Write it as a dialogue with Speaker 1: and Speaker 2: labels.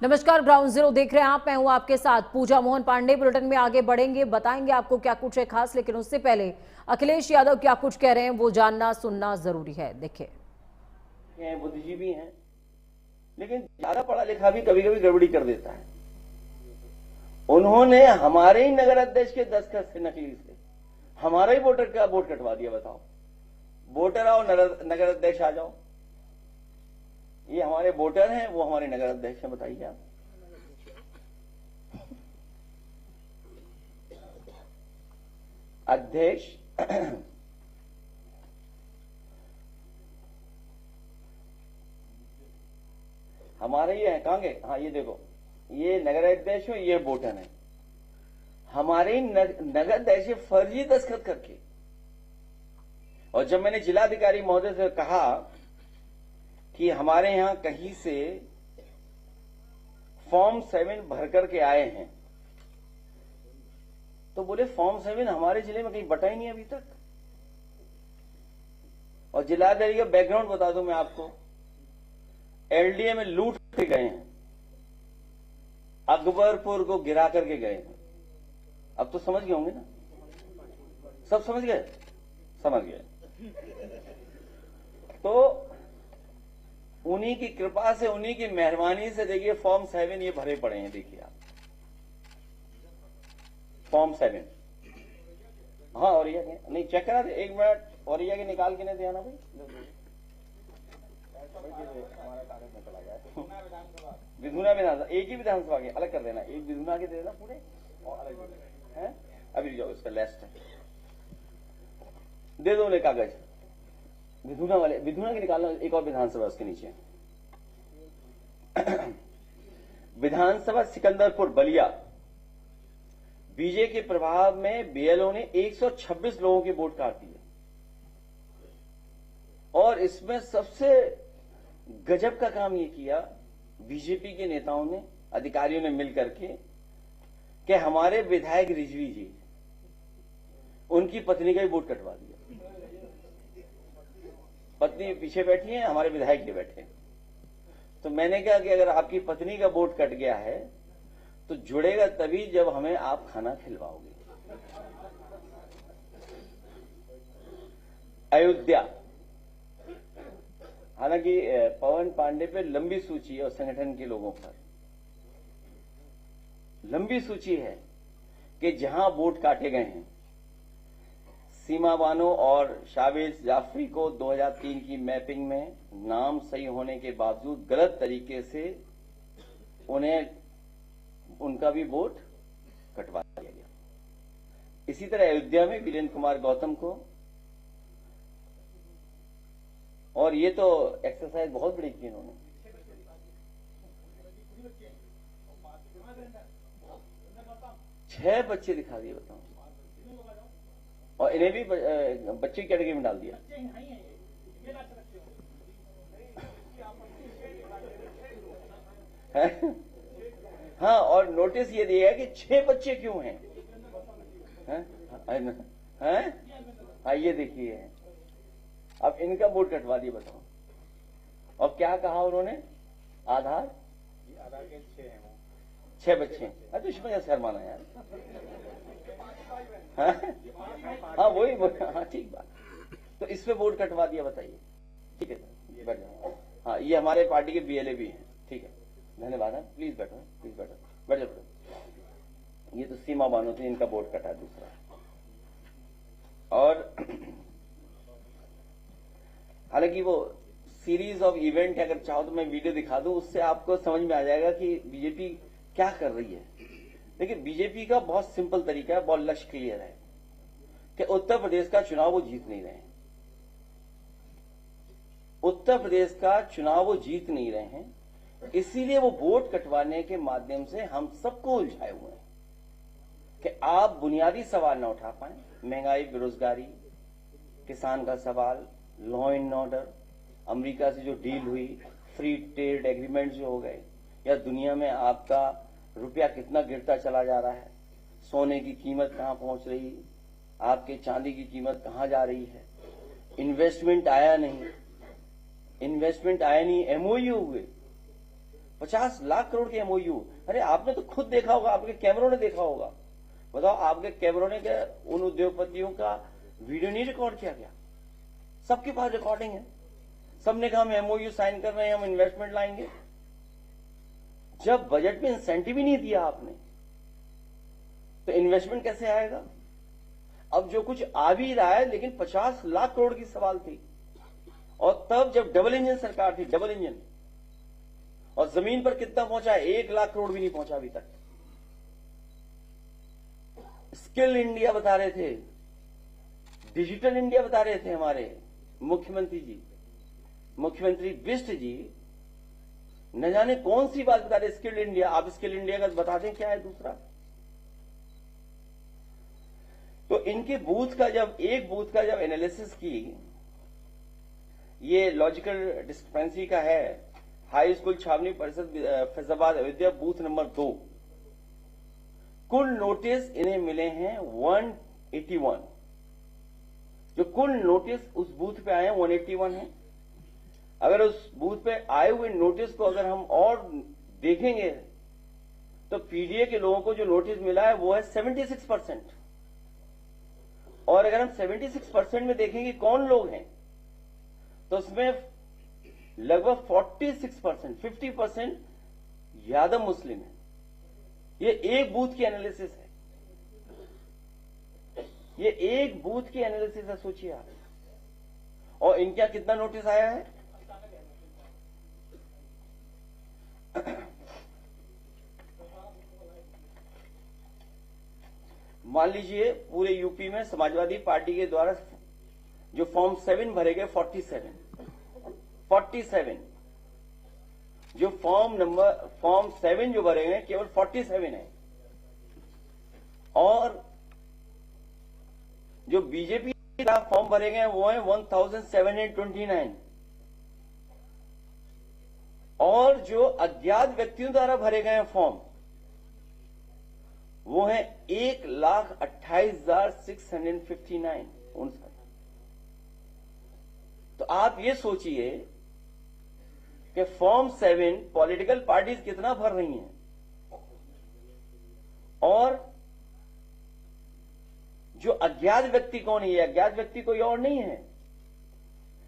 Speaker 1: नमस्कार, ground zero देख रहे हैं आप। मैं हूं आपके साथ पूजा मोहन पांडे। बुलेटिन में आगे बढ़ेंगे, बताएंगे आपको क्या कुछ है खास, लेकिन उससे पहले अखिलेश यादव क्या कुछ कह रहे हैं वो जानना सुनना जरूरी है। देखिए,
Speaker 2: बुद्धिजीवी हैं, लेकिन ज्यादा पढ़ा लिखा भी कभी कभी गड़बड़ी कर देता है। उन्होंने हमारे ही नगर अध्यक्ष के दस्तखत से, नकली से, हमारा ही वोटर का वोट कटवा दिया। बताओ, वोटर आओ, नगर अध्यक्ष आ जाओ। ये हमारे वोटर हैं, वो हमारे नगर अध्यक्ष हैं। बताइए आप। अध्यक्ष हमारे ये है, कहां गए? हाँ, ये देखो, ये नगर अध्यक्ष हो, ये वोटर है। हमारे नगर अध्यक्ष फर्जी दस्तखत करके, और जब मैंने जिलाधिकारी महोदय से कहा कि हमारे यहां कहीं से फॉर्म 7 भर करके आए हैं, तो बोले फॉर्म 7 हमारे जिले में कहीं बटा ही नहीं अभी तक। और जिलाधिकारी का बैकग्राउंड बता दूं मैं आपको, एलडीए में लूट के गए हैं, अकबरपुर को गिरा करके गए हैं। अब तो समझ गए होंगे ना, सब समझ गए, समझ गए। तो उन्हीं की कृपा से, उन्हीं की मेहरबानी से देखिए फॉर्म 7 ये भरे पड़े हैं। देखिए आप, फॉर्म 7। हाँ, और ये नहीं चेक करा दे, 1 मिनट, और ये निकाल के नहीं दिया ना भाई, हमारा कागज में चला गया। विधुना विधानसभा, एक ही विधानसभा के अलग कर देना, एक विधुना के दे देना पूरे, और अलग है। अभी जाओ, इसका लिस्ट है, दे दो उन्हें कागज। विधुना वाले, विधुना के निकालना, एक और विधानसभा उसके नीचे। विधानसभा सिकंदरपुर बलिया, बीजेपी के प्रभाव में बीएलओ ने 126 लोगों के वोट काट दिए। और इसमें सबसे गजब का काम ये किया बीजेपी के नेताओं ने, अधिकारियों ने मिलकर के, कि हमारे विधायक रिजवी जी, उनकी पत्नी का ही वोट कटवा दिया। पत्नी पीछे बैठी है, हमारे विधायक ये बैठे हैं। तो मैंने कहा कि अगर आपकी पत्नी का वोट कट गया है तो जुड़ेगा तभी जब हमें आप खाना खिलवाओगे। अयोध्या, हालांकि पवन पांडे पे लंबी सूची है और संगठन के लोगों पर लंबी सूची है कि जहां वोट काटे गए हैं। सीमा बानो और शावेज जाफरी को 2003 की मैपिंग में नाम सही होने के बावजूद गलत तरीके से उनका भी वोट कटवा दिया गया। इसी तरह अयोध्या में वीरेंद्र कुमार गौतम को, और ये तो एक्सरसाइज बहुत बड़ी की इन्होंने। छह बच्चे दिखा दिए, बताओ, और इन्हें भी बच्चे की कैटेगरी में डाल दिया। हाँ, और नोटिस ये दिया है कि 6 बच्चे क्यों हैं? हाँ, ये देखिए, अब इनका वोट कटवा दिए, बताओ। और क्या कहा उन्होंने? आधार के 6 बच्चे हैं। तो इसमें शर्माना यार। हाँ, वही, हाँ, ठीक बात। तो इस पे वोट कटवा दिया, बताइए। ठीक है, बैठ जाओ। हाँ, ये हमारे पार्टी के बीएलए भी हैं। ठीक है, धन्यवाद है। प्लीज बैठो, प्लीज बैठो, बैठ जाओ। ये तो सीमा बानो थी, इनका वोट कटा दूसरा। और हालांकि वो सीरीज ऑफ इवेंट है, अगर चाहो तो मैं वीडियो दिखा दूं, उससे आपको समझ में आ जाएगा कि बीजेपी क्या कर रही है। लेकिन बीजेपी का बहुत सिंपल तरीका है, बहुत लक्ष्य क्लियर है कि उत्तर प्रदेश का चुनाव वो जीत नहीं रहे हैं। उत्तर प्रदेश का चुनाव वो जीत नहीं रहे हैं, इसीलिए वो वोट कटवाने के माध्यम से हम सबको उलझाए हुए हैं कि आप बुनियादी सवाल न उठा पाए। महंगाई, बेरोजगारी, किसान का सवाल, लॉ एंड ऑर्डर, अमेरिका से जो डील हुई, फ्री ट्रेड एग्रीमेंट जो हो गए, या दुनिया में आपका रुपया कितना गिरता चला जा रहा है, सोने की कीमत कहां पहुंच रही है, आपके चांदी की कीमत कहां जा रही है, इन्वेस्टमेंट आया नहीं, एमओयू हुए, 50 लाख करोड़ के एमओयू। अरे आपने तो खुद देखा होगा, आपके कैमरों ने देखा होगा। बताओ, आपके कैमरों ने क्या उन उद्योगपतियों का वीडियो नहीं रिकॉर्ड किया गया? सबके पास रिकॉर्डिंग है। सबने कहा हम एमओयू साइन कर रहे हैं, हम इन्वेस्टमेंट लाएंगे। जब बजट में इंसेंटिव ही नहीं दिया आपने, तो इन्वेस्टमेंट कैसे आएगा? अब जो कुछ आ भी रहा है, लेकिन 50 लाख करोड़ की सवाल थी। और तब जब डबल इंजन सरकार थी, डबल इंजन, और जमीन पर कितना पहुंचा? 1 लाख करोड़ भी नहीं पहुंचा अभी तक। स्किल इंडिया बता रहे थे, डिजिटल इंडिया बता रहे थे हमारे मुख्यमंत्री जी, मुख्यमंत्री बिष्ट जी। न जाने कौन सी बात बता रहे, स्किल इंडिया। आप स्किल इंडिया का बता दें क्या है दूसरा। तो इनके बूथ का जब एनालिसिस की, ये लॉजिकल डिस्क्रिपेंसी का है। हाई स्कूल छावनी परिषद फैजाबाद अयोध्या बूथ नंबर 2, कुल नोटिस इन्हें मिले हैं 181। जो कुल नोटिस उस बूथ पे आए हैं 181 है। अगर उस बूथ पे आए हुए नोटिस को अगर हम और देखेंगे, तो पीडीए के लोगों को जो नोटिस मिला है वो है 76%। और अगर हम 76% में देखेंगे कौन लोग हैं, तो उसमें लगभग 46%, 50% यादव मुस्लिम है। ये एक बूथ की एनालिसिस है, ये एक बूथ की एनालिसिस है, सोचिए आप। और इनके यहां कितना नोटिस आया है? मान लीजिए पूरे यूपी में समाजवादी पार्टी के द्वारा जो फॉर्म 7 भरे गए 47, जो फॉर्म 7 जो भरे गए केवल 47 है। और जो बीजेपी का फॉर्म भरे गए वो है 1729। और जो अज्ञात व्यक्तियों द्वारा भरे गए फॉर्म वो है 1,28,659। तो आप ये सोचिए कि फॉर्म 7 पॉलिटिकल पार्टीज कितना भर रही हैं, और जो अज्ञात व्यक्ति कौन है? ये अज्ञात व्यक्ति कोई और नहीं है,